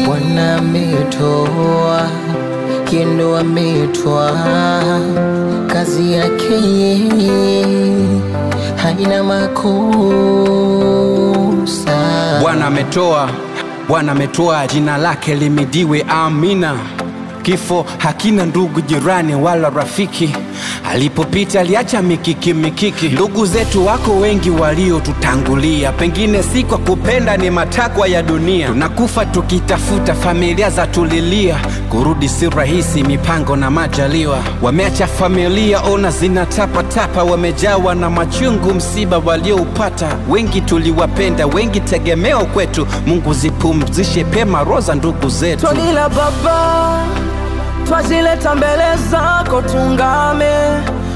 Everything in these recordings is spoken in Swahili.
Bwana ametoa, Kendo ametoa, kazi yake haina makosa. Bwana ametoa, jina lake limidiwe, amina. Kifo hakina ndugu, jirani wala rafiki. Alipopita aliacha mikiki. Ndugu zetu wako wengi waliotutangulia, pengine si kwa kupenda, ni matakwa ya dunia. Tunakufa tukitafuta, familia za tulilia, kurudi si rahisi, mipango na majaliwa. Wameacha familia, ona zinatapa, wamejawa na machungu, msiba walioupata. Wengi tuliwapenda, wengi tegemeo kwetu. Mungu zipumzishe pema roho za ndugu zetu. Twalila Baba, twazileta mbele zako, tungame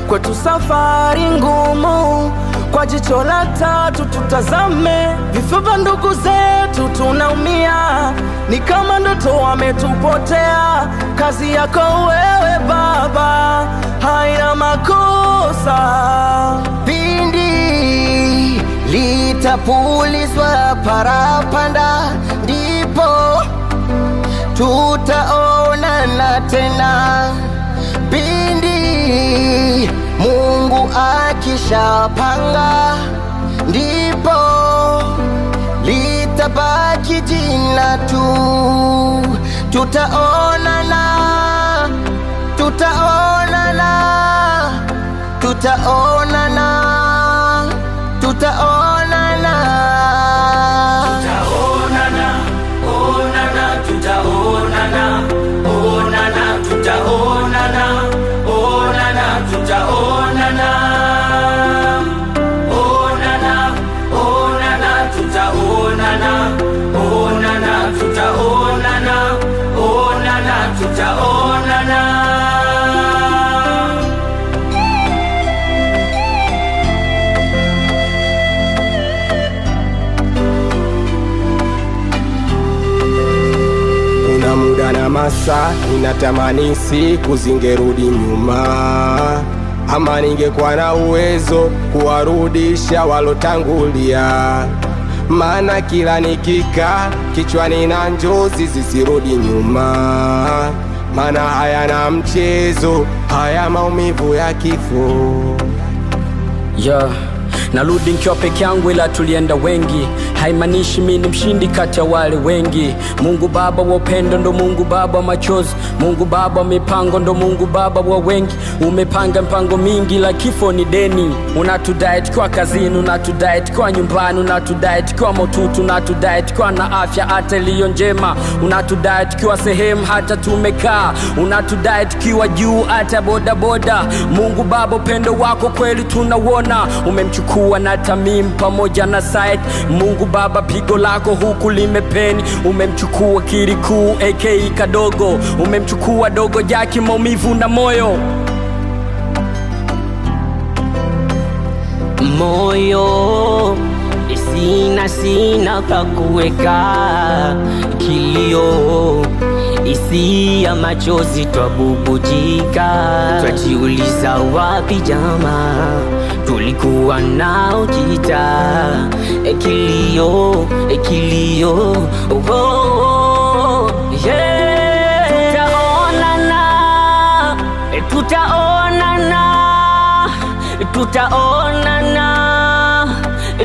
kwetu safari ngumu. Kwa jicho la tatu tutazame, vifo vya ndugu zetu tunaumia, ni kama ndoto wametupotea. Kazi yako wewe Baba haina makosa. Pindi litapulizwa parapanda, ndipo tutaonana tena. Pindi Mungu akishapanga, ndipo litabaki jina tu. Tutaonana, tutaonana, tutaonana, tutaonana. Kuna muda na masaa ninatamani siku zingerudi nyuma, ama ningekuwa na uwezo kuwarudisha walotangulia. Maana kila nikika kichwani na njozi zisirudi nyuma, maana hayana mchezo, haya maumivu ya kifo. Narudi nikiwa peke yangu, ila tulienda wengi. Haimanishi mimi ni mshindi kati ya wale wengi. Mungu Baba wa upendo ndo Mungu Baba wa machozi. Mungu Baba wa mipango ndo Mungu Baba wa wengi. Umepanga mpango mingi, la kifo ni deni. Unatudai tukiwa kazini, unatudai tukiwa nyumbani, unatudai tukiwa motutu, unatudai tukiwa na afya hata iliyo njema, unatudai tukiwa sehemu hata tumekaa, unatudai tukiwa juu hata bodaboda. Mungu Baba, upendo wako kweli tunauona. Umemchukua na Tamim pamoja na Said. Mungu Baba, pigo lako huku limepeni. Umemchukua Kirikou aka Kadogo. Umemchukua Dogo Jaki, maumivu na moyo. Moyo sina pa kuweka kilio, isia machozi twabubujika. Twajiuliza wapi jamaa tulikuwa nao kita. Kilio, yeah.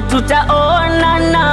Tutaonana.